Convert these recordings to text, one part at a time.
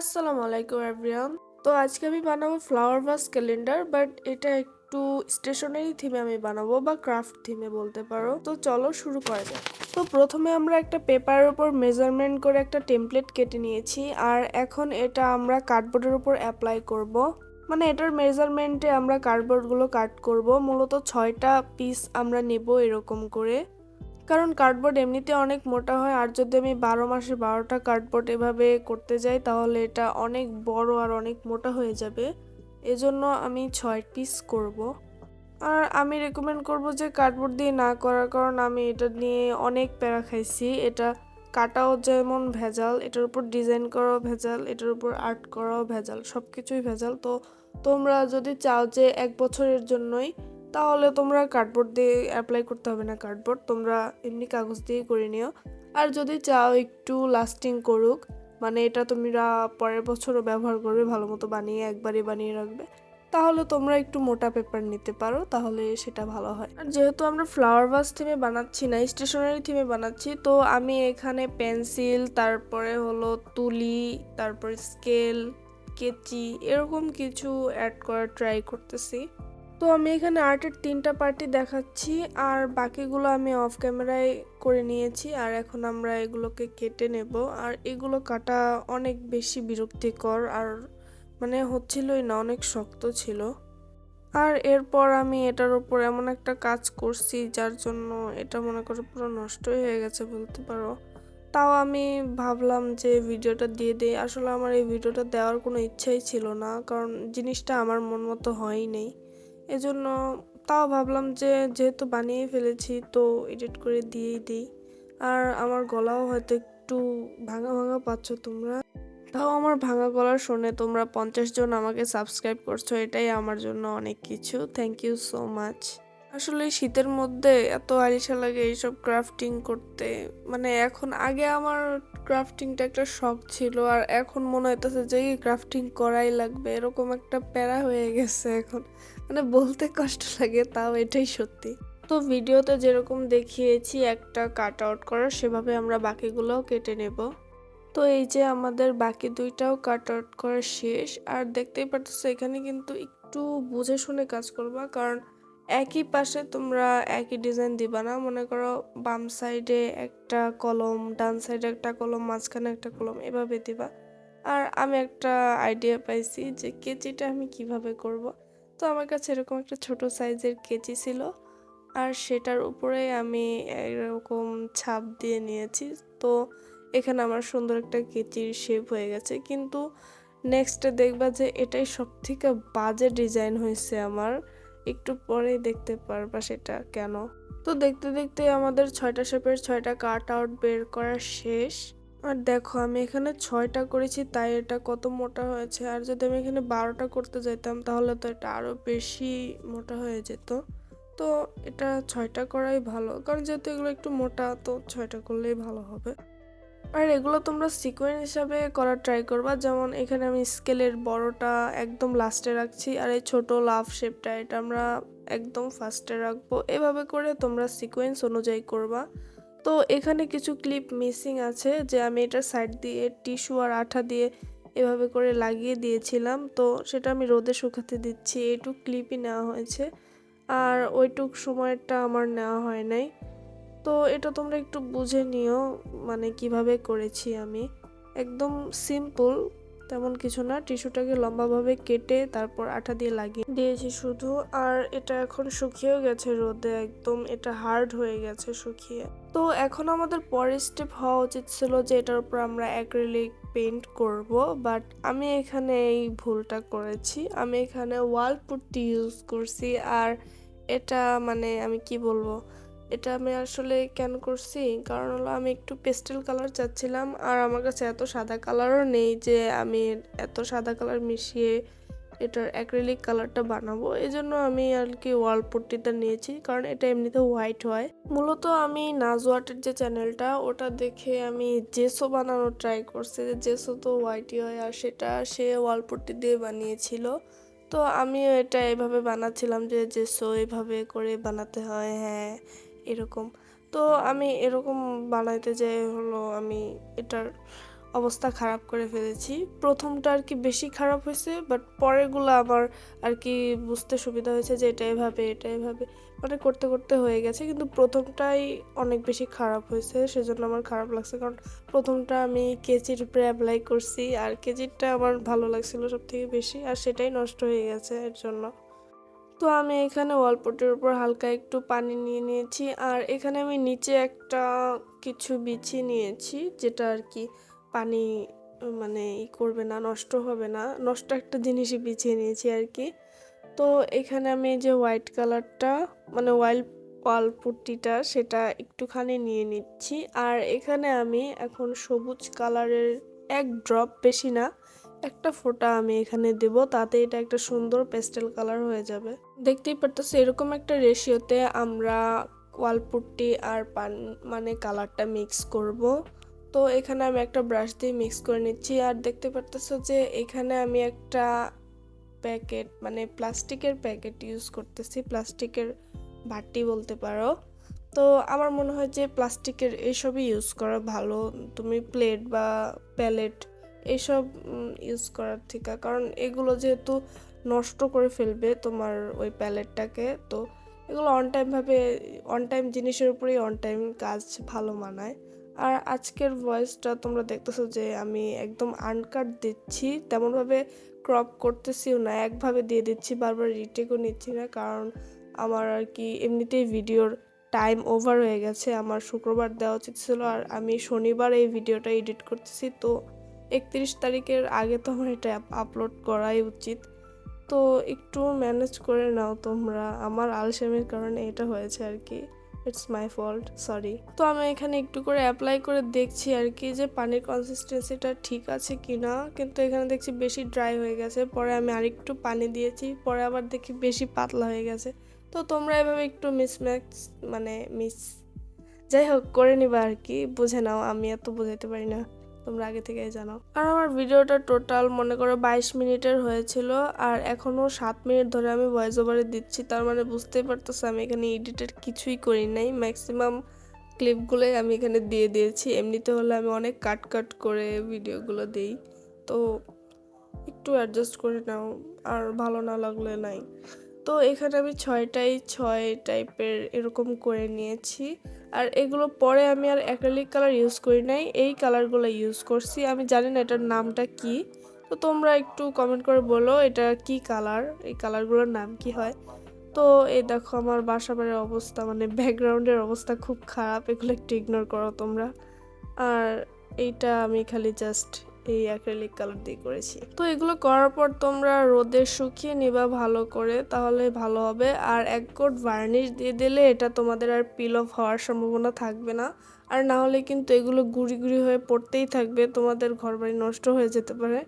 আসসালামু আলাইকুম এভরিওয়ান। তো আজকে আমি বানাবো ফ্লাওয়ার ভাস ক্যালেন্ডার, বাট এটা একটু স্টেশনারি থিমে আমি বানাবো বা ক্রাফট থিমে বলতে পারো। তো চলো শুরু করা যাক। তো প্রথমে আমরা একটা পেপারের উপর মেজারমেন্ট করে একটা টেমপ্লেট কেটে নিয়েছি, আর এখন এটা আমরা কার্ডবোর্ডের উপর অ্যাপ্লাই করব। মানে এটার মেজারমেন্টে আমরা কার্ডবোর্ডগুলো কাট করব। মূলত 6টা পিস আমরা নেব এরকম করে, কারণ কার্ডবোর্ড এমনিতে অনেক মোটা হয়, আর যদি আমি 12 মাসে 12টা কার্ডবোর্ড এভাবে করতে যাই তাহলে এটা অনেক বড় আর অনেক মোটা হয়ে যাবে। এজন্য আমি 6 পিস করব। আর আমি রেকমেন্ড করব যে কার্ডবোর্ড দিয়ে না করার, কারণ আমি এটা নিয়ে অনেক প্যারা খাইছি। এটা কাটাও যেমন ভেজাল, এটার উপর ডিজাইন করাও ভেজাল, এটার উপর আর্ট করাও ভেজাল, সব কিছুই ভেজাল। তো তোমরা যদি চাও যে 1 বছরের জন্যই, তাহলে তোমরা কার্ডবোর্ড দিয়ে অ্যাপ্লাই করতে হবে না, কার্ডবোর্ড তোমরা এমনি কাগজ দিয়ে করে নিও। আর যদি চাও একটু লাস্টিং করুক, মানে এটা তোমরা পরের বছরও ব্যবহার করবে, ভালো মতো বানিয়ে একবারই বানিয়ে রাখবে, তাহলে তোমরা একটু মোটা পেপার নিতে পারো, তাহলে সেটা ভালো হয়। আর যেহেতু আমরা ফ্লাওয়ার ভাস থিমে বানাচ্ছি না, স্টেশনারি থিমে বানাচ্ছি, তো আমি এখানে পেন্সিল, তারপরে হলো তুলি, তারপরে স্কেল, কেচি, এরকম কিছু অ্যাড করার ট্রাই করতেছি। তো আমি এখানে আর্টের 3টা পার্টি দেখাচ্ছি, আর বাকিগুলো আমি অফ ক্যামেরায় করে নিয়েছি। আর এখন আমরা এগুলোকে কেটে নেব। আর এগুলো কাটা অনেক বেশি বিরক্তিকর, আর মানে হচ্ছিলই না, অনেক শক্ত ছিল। আর এরপর আমি এটার উপর এমন একটা কাজ করছি যার জন্য এটা মনে করো পুরো নষ্টই হয়ে গেছে বলতে পারো। তাও আমি ভাবলাম যে ভিডিওটা দিয়ে দেই। আসলে আমার এই ভিডিওটা দেওয়ার কোনো ইচ্ছাই ছিল না, কারণ জিনিসটা আমার মন মতো হয়ই নেই। এজন্য তাও ভাবলাম যে যেহেতু বানিয়ে ফেলেছি তো এডিট করে দিয়েই দিই। আর আমার গলাও হয়তো একটু ভাঙা ভাঙা পাচ্ছ তোমরা, তাও আমার ভাঙা গলা শুনে তোমরা 50 জন আমাকে সাবস্ক্রাইব করছো, এটাই আমার জন্য অনেক কিছু। Thank you so much. আসলে শীতের মধ্যে এত আরিশা লাগে এইসব ক্রাফটিং করতে। মানে এখন, আগে আমার ক্রাফটিংটা একটা শখ ছিল, আর এখন মনে হইতেছে যে ক্রাফটিং করাই লাগবে, এরকম একটা প্যারা হয়ে গেছে এখন। মানে বলতে কষ্ট লাগে, তাও এটাই সত্যি। তো ভিডিওতে যেরকম দেখিয়েছি একটা কাট আউট করা, সেভাবে আমরা বাকিগুলোও কেটে নেব। তো এই যে আমাদের বাকি 2টাও কাট আউট করা শেষ। আর দেখতেই পারতেছো এখানে কিন্তু একটু বুঝে শুনে কাজ করবা, কারণ একই পাশে তোমরা একই ডিজাইন দিবা না। মনে করো বাম সাইডে একটা কলম, ডান সাইডে একটা কলম, মাঝখানে একটা কলম, এভাবে দিবা। আর আমি একটা আইডিয়া পাইছি যে কেচিটা আমি কিভাবে করব। তো আমার কাছে এরকম একটা ছোট সাইজের কেচি ছিল, আর সেটার উপরে আমি এরকম ছাপ দিয়ে নিয়েছি। তো এখানে আমার সুন্দর একটা কেচির শেপ হয়ে গেছে, কিন্তু নেক্সটে দেখবা যে এটাই সব থেকে বাজে ডিজাইন হয়েছে আমার। একটু পরেই দেখতে পারবা সেটা কেন। তো দেখতে দেখতে আমাদের 6টা শেপের 6টা কাট আউট বের করা শেষ। আর দেখো আমি এখানে 6টা করেছি, তাই এটা কত মোটা হয়েছে। আর যদি আমি এখানে 12টা করতে যাইতাম তাহলে তো এটা আরো বেশি মোটা হয়ে যেত। তো এটা 6টা করাই ভালো, কারণ যেহেতু এগুলো একটু মোটা, তো 6টা করলেই ভালো হবে। আর এগুলো তোমরা সিকোয়েন্স হিসাবে করার ট্রাই করবা। যেমন এখানে আমি স্কেলের বড়টা একদম লাস্টে রাখছি, আর এই ছোট লাভ শেপটা এটা আমরা একদম ফার্স্টে রাখবো। এভাবে করে তোমরা সিকোয়েন্স অনুযায়ী করবা। তো এখানে কিছু ক্লিপ মিসিং আছে, যে আমি এটার সাইড দিয়ে টিস্যু আর আঠা দিয়ে এভাবে করে লাগিয়ে দিয়েছিলাম, তো সেটা আমি রোদে শুকাতে দিচ্ছি। এইটুক ক্লিপই নেওয়া হয়েছে, আর ওইটুক সময়টা আমার নেওয়া হয় নাই। তো এটা তোমরা একটু বুঝে নিও, মানে কিভাবে করেছি আমি। একদম সিম্পল, তেমন কিছু না। টিস্যুটাকে লম্বাভাবে কেটে তারপর আঠা দিয়ে লাগিয়ে দিয়েছি শুধু। আর এটা এখন শুকিয়েও গেছে রোদে, একদম এটা হার্ড হয়ে গেছে শুকিয়ে। তো এখন আমাদের পরের স্টেপ হওয়া উচিত ছিল যে এটার উপর আমরা অ্যাক্রিলিক পেইন্ট করব, বাট আমি এখানে এই ভুলটা করেছি। আমি এখানে ওয়াল পুট্টি ইউজ করছি। আর এটা মানে আমি কি বলবো, এটা আমি আসলে কেন করছি, কারণ হলো আমি একটু পেস্টেল কালার চাচ্ছিলাম, আর আমার কাছে এত সাদা কালারও নেই যে আমি এত সাদা কালার মিশিয়ে এটার অ্যাক্রিলিক কালারটা বানাবো। এজন্য আমি আর কি ওয়াল পুট্টিটা নিয়েছি, কারণ এটা এমনিতে হোয়াইট হয়। মূলত আমি নাজওয়াটের যে চ্যানেলটা, ওটা দেখে আমি জেসো বানানোর ট্রাই করছি, যে জেসো তো হোয়াইটই হয়, আর সেটা সে ওয়াল পুট্টি দিয়ে বানিয়েছিল। তো আমিও এটা এভাবে বানাচ্ছিলাম যে জেসো এভাবে করে বানাতে হয়, হ্যাঁ এরকম। তো আমি এরকম বানাইতে যাই হলো আমি এটার অবস্থা খারাপ করে ফেলেছি। প্রথমটা আর কি বেশি খারাপ হয়েছে, বাট পরেরগুলো আমার আর কি বুঝতে সুবিধা হয়েছে যে এটা এভাবে মানে করতে করতে হয়ে গেছে। কিন্তু প্রথমটাই অনেক বেশি খারাপ হয়েছে, সেজন্য আমার খারাপ লাগছে। কারণ প্রথমটা আমি কেচির উপরে অ্যাপ্লাই করছি, আর কেচিরটা আমার ভালো লাগছিল সব থেকে বেশি, আর সেটাই নষ্ট হয়ে গেছে এর জন্য। তো আমি এখানে ওয়ালপটের উপর হালকা একটু পানি নিয়ে নিয়েছি, আর এখানে আমি নিচে একটা কিছু বিছিয়ে নিয়েছি, যেটা আর কি পানি মানে করবে না, নষ্ট হবে না, নষ্ট একটা জিনিসই বিছিয়ে নিয়েছি আর কি। তো এখানে আমি যে হোয়াইট কালারটা মানে ওয়ালপুট্টিটা সেটা একটুখানি নিয়ে নিচ্ছি, আর এখানে আমি এখন সবুজ কালারের এক ড্রপ, বেশি না, একটা ফোঁটা আমি এখানে দেব, তাতে এটা একটা সুন্দর পেস্টেল কালার হয়ে যাবে। দেখতেই পারতেছি এরকম একটা রেশিওতে আমরা ওয়ালপুট্টি আর মানে কালারটা মিক্স করব। তো এখানে আমি একটা ব্রাশ দিয়ে মিক্স করে নিচ্ছি, আর দেখতে পারতেছো যে এখানে আমি একটা প্যাকেট মানে প্লাস্টিকের প্যাকেট ইউজ করতেছি, প্লাস্টিকের বাটি বলতে পারো। তো আমার মনে হয় যে প্লাস্টিকের এইসবই ইউজ করা ভালো, তুমি প্লেট বা প্যালেট এইসব ইউজ করার থেকে, কারণ এগুলো যেহেতু নষ্ট করে ফেলবে তোমার ওই প্যালেটটাকে, তো এগুলো অন টাইম জিনিসের উপরেই অন টাইম কাজ ভালো মানায়। আর আজকের ভয়েসটা তোমরা দেখতেছো যে আমি একদম আনকাট দিচ্ছি, তেমনভাবে ক্রপ করতেছিও না, একভাবে দিয়ে দিচ্ছি, বারবার রিটেকও নিচ্ছি না, কারণ আমার আর কি এমনিতেই ভিডিওর টাইম ওভার হয়ে গেছে। আমার শুক্রবার দেওয়া উচিত ছিল, আর আমি শনিবার এই ভিডিওটা এডিট করতেছি, তো 31 তারিখের আগে তো আমার এটা আপলোড করাই উচিত। তো একটু ম্যানেজ করে নাও তোমরা, আমার আলসেমির কারণে এটা হয়েছে আর কি, ইটস মাই ফল্ট, সরি। তো আমি এখানে একটু করে অ্যাপ্লাই করে দেখছি আর কি যে পানির কনসিস্টেন্সিটা ঠিক আছে কিনা, কিন্তু এখানে দেখছি বেশি ড্রাই হয়ে গেছে, পরে আমি আরেকটু পানি দিয়েছি, পরে আবার দেখি বেশি পাতলা হয়ে গেছে। তো তোমরা এভাবে একটু মিসম্যাচ মানে যাই হোক করে নিবা আর কি, বুঝে নাও, আমি এত বোঝাইতে পারি না, তোমরা আগে থেকেই জানো। আর আমার ভিডিওটা টোটাল মনে করো 22 মিনিটের হয়েছিল, আর এখনো 7 মিনিট ধরে আমি ভয়েস ওভারে দিচ্ছি, তার মানে বুঝতেই পারতেছো আমি এখানে এডিটের কিছুই করি নাই, ম্যাক্সিমাম ক্লিপগুলোই আমি এখানে দিয়ে দিয়েছি। এমনিতে হলে আমি অনেক কাট করে ভিডিওগুলো দিই, তো একটু অ্যাডজাস্ট করে নাও, আর ভালো না লাগলে নাই। তো এখানে আমি 6 টাইপের এরকম করে নিয়েছি, আর এগুলো পরে আমি আর অ্যাক্রিলিক কালার ইউজ করি নাই, এই কালারগুলো ইউজ করছি। আমি জানি না এটার নামটা কি, তো তোমরা একটু কমেন্ট করে বলো এটা কি কালার, এই কালারগুলোর নাম কি হয়। তো এই দেখো আমার বাসা বাড়ির অবস্থা, মানে ব্যাকগ্রাউন্ডের অবস্থা খুব খারাপ, এগুলো একটু ইগনোর করো তোমরা। আর এইটা আমি খালি জাস্ট এই অ্যাক্রিলিক কালার দিয়ে করেছি। তো এগুলো করার পর তোমরা রোদে শুকিয়ে নিবা ভালো করে, তাহলে ভালো হবে। আর এক কোট ভার্নিশ দিয়ে দিলে এটা তোমাদের আর পিল অফ হওয়ার সম্ভাবনা থাকবে না, আর না হলে কিন্তু এগুলো গুঁড়ি গুঁড়ি হয়ে পড়তেই থাকবে, তোমাদের ঘরবাড়ি নষ্ট হয়ে যেতে পারে।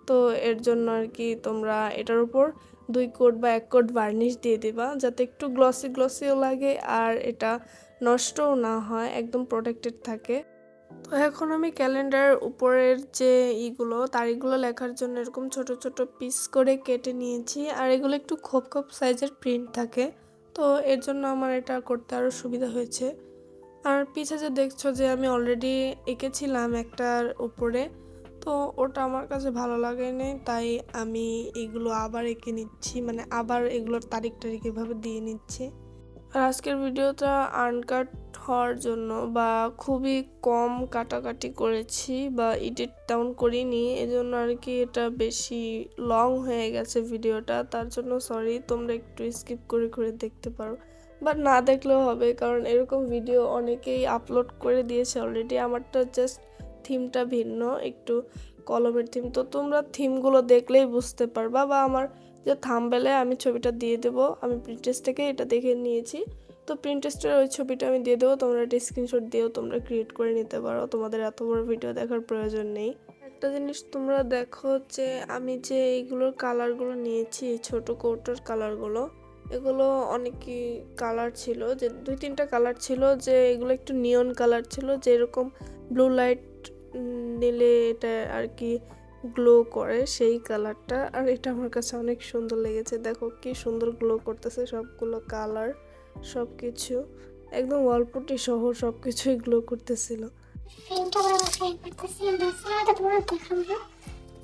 তো এর জন্য আর কি তোমরা এটার উপর 2 কোট বা 1 কোট ভার্নিশ দিয়ে দিবা, যাতে একটু গ্লসিও লাগে আর এটা নষ্টও না হয়, একদম প্রোটেক্টেড থাকে। তো এখন আমি ক্যালেন্ডারের উপরের যে তারিখগুলো লেখার জন্য এরকম ছোট ছোট পিস করে কেটে নিয়েছি, আর এগুলো একটু খোপ সাইজের প্রিন্ট থাকে, তো এর জন্য আমার এটা করতে আরও সুবিধা হয়েছে। আর পিছে যে দেখছো যে আমি অলরেডি এঁকেছিলাম একটার উপরে, তো ওটা আমার কাছে ভালো লাগেনি, তাই আমি এগুলো আবার এঁকে নিচ্ছি, মানে আবার এগুলোর তারিখ এভাবে দিয়ে নিচ্ছি। আর আজকের ভিডিওটা আনকাট হওয়ার জন্য বা খুবই কম কাটাকাটি করেছি বা এডিট ডাউন করিনি, এজন্য আর কি এটা বেশি লং হয়ে গেছে ভিডিওটা, তার জন্য সরি, তোমরা একটু স্কিপ করে দেখতে পারো, বাট না দেখলেও হবে, কারণ এরকম ভিডিও অনেকেই আপলোড করে দিয়েছে অলরেডি। আমারটা জাস্ট থিমটা ভিন্ন, একটু কলমের থিম, তো তোমরা থিমগুলো দেখলেই বুঝতে পারবা, বা আমার যে থাম্বনেলে আমি ছবিটা দিয়ে দেবো, আমি প্রিন্টারেস্ট থেকে এটা দেখে নিয়েছি, তো প্রিন্টারেস্টের ওই ছবিটা আমি দিয়ে দেবো, তোমরা একটা স্ক্রিনশট দিয়েও তোমরা ক্রিয়েট করে নিতে পারো, তোমাদের এত বড় ভিডিও দেখার প্রয়োজন নেই। একটা জিনিস তোমরা দেখো যে আমি যে এইগুলোর কালারগুলো নিয়েছি, ছোট কৌটোর কালারগুলো, এগুলো অনেকই কালার ছিল, যে 2-3টা কালার ছিল, যে এগুলো একটু নিয়ন কালার ছিল, যে এরকম ব্লু লাইট নিলে এটা আর কি গ্লো করে সেই কালারটা, আর এটা আমার কাছে অনেক সুন্দর লেগেছে, দেখো কি সুন্দর গ্লো করতেছে, সবগুলো কালার সব কিছু একদম ওয়ালপুটি সহ সব কিছুই গ্লো করতেছিল। ফ্রেমটা আমরা বাসায় করতেছি, বাসাটা তোমার দেখাবো।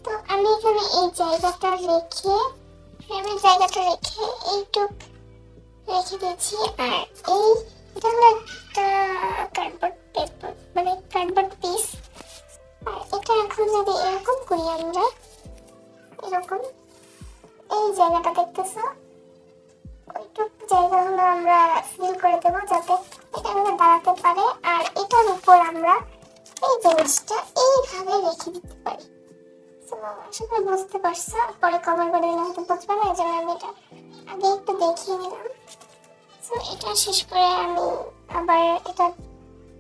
তো আমি এখানে এই জায়গাটা রেখে, ফ্রেমের জায়গাটা রেখে এইটুক রেখে দিয়েছি। আর এই এটা হলো একটা কার্ডবোর্ড পেপার, মানে কার্ডবোর্ড পিস। আর এটা এখন যদি এরকম করি আমরা, এরকম এই জায়গাটা দেখতেছো, ওইটুক জায়গাগুলো আমরা ফিল করে দেবো যাতে এটা আমরা দাঁড়াতে পারে। আর এটার উপর আমরা এই জিনিসটা এইভাবে রেখে দিতে পারি। তো আশা করি বুঝতে পারছো, পরে কমেন্ট করে দিলে হয়তো বুঝবে না, এই জন্য আমি এটা আগে একটু দেখিয়ে নিলাম। তো এটা শেষ করে আমি আবার এটা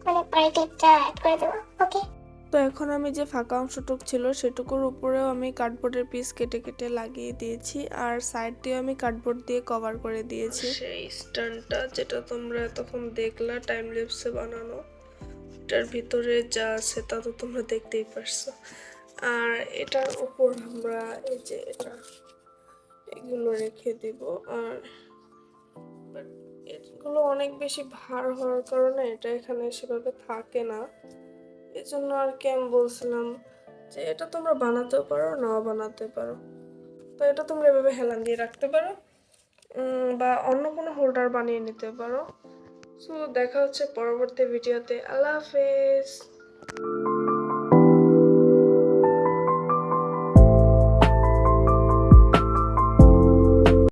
মানে পরে ক্লিপটা অ্যাড করে দেবো। ওকে, তো এখন আমি যে ফাঁকা অংশটুক ছিল সেটুকুর উপরেও আমি কার্ডবোর্ডের পিস কেটে কেটে লাগিয়ে দিয়েছি, আর সাইড দিয়ে আমি কার্ডবোর্ড দিয়ে কভার করে দিয়েছি। সেই স্ট্যান্ডটা যেটা তোমরা তখন দেখলা টাইম ল্যাপসে বানানো, এটার ভিতরে যা আছে তা তো তোমরা দেখতেই পারছো। আর এটার উপর আমরা এই যে এগুলো রেখে দিব। আর বাট এগুলো অনেক বেশি ভার হওয়ার কারণে এটা এখানে সেভাবে থাকে না, এজন্য আর কি আমি বলছিলাম যে এটা তোমরা বানাতেও পারো, নাও বানাতে পারো। তো এটা তোমরা এভাবে হেলান দিয়ে রাখতে পারো, বা অন্য কোনো হোল্ডার বানিয়ে নিতে পারো। সো দেখা হচ্ছে পরবর্তী ভিডিওতে। আল্লাহ হাফেজ।